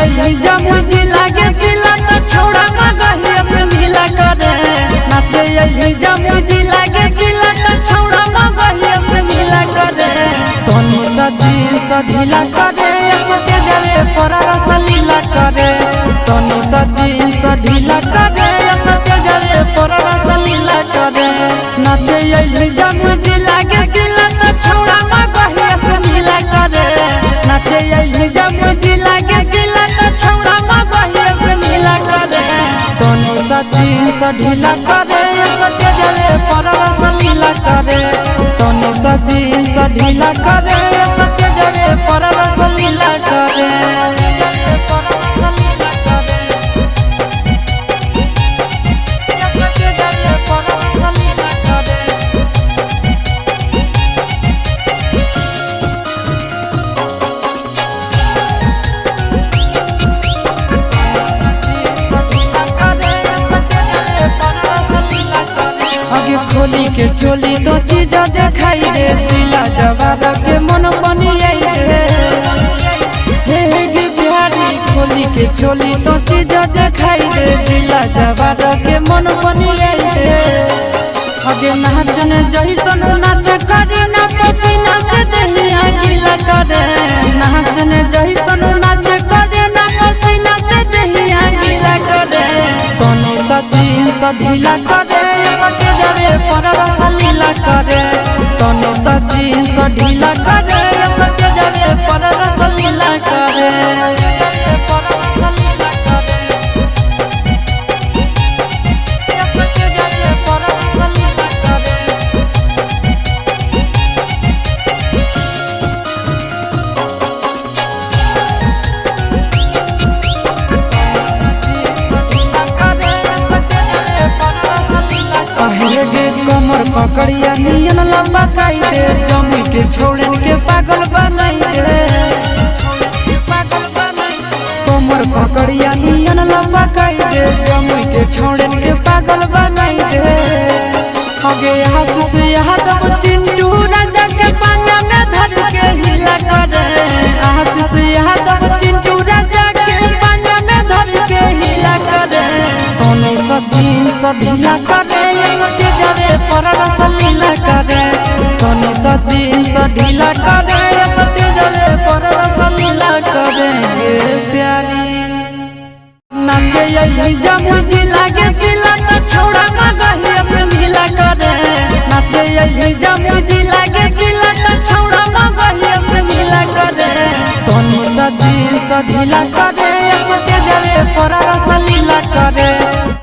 यही जमुजी लागे सिला तो छोड़ा मगहिया से मिला करे। नाचे यही जमुजी लागे सिला तो छोड़ा मगहिया से मिला करे। तोनी सा जींस ढीला करे के जावे पर रस लीला करे। तोनी सा जींस ढीला करे के जावे पर रस लीला करे। नाचे यही जमुजी लागे सिला तो छोड़ा मगहिया से मिला करे। नाचे यही जमुजी लागे सिला तो छोड़ा मगहिया से मिला करे। तोनी सा जींस ढीला करे के जावे पर रस लीला करे। तोनी सा जींस ढीला करे के जावे पर रस लीला करे। खोली के चोली तो चीज दिखाई दे। दिला जवाब के मन बनी दे। बिहारी खोली के चोली तो चीज दिखाई दे। दिला जवाब के मन बनी दे। अगे नाचन जैसन नाच करे ना पसीना से देहिया गीला करे। नाचन जैसन नाच करे ना पसीना से देहिया गीला करे। तोनी सा जींस ढीला करे के जावे पर रस लीला करे। तोनी सा जींस ढीला करे के जावे पर रस लीला करे। कमर पकड़िया नियन लंबा काई दे। जमी के छोड़न के पागल बनाई दे। कमर पकड़िया नियन लंबा काई दे। जमी के छोड़न के पागल बनाई दे। अगे हंस से यादव चिंटू राजा के पांजा में धर के हिला करे। हंस से यादव चिंटू राजा के पांजा में धर के हिला करे। तोनी सा जींस ढीला करे के जावे पर रस लीला करे। तोनी सा जींस ढीला करे के जावे पर रस लीला करे। प्यारी नाचे यही जमुजी लागे सिला तो छोड़ा मगहिया से मिला करे। नाचे यही जमुजी लागे सिला तो छोड़ा मगहिया से मिला करे। तोनी सा जींस ढीला करे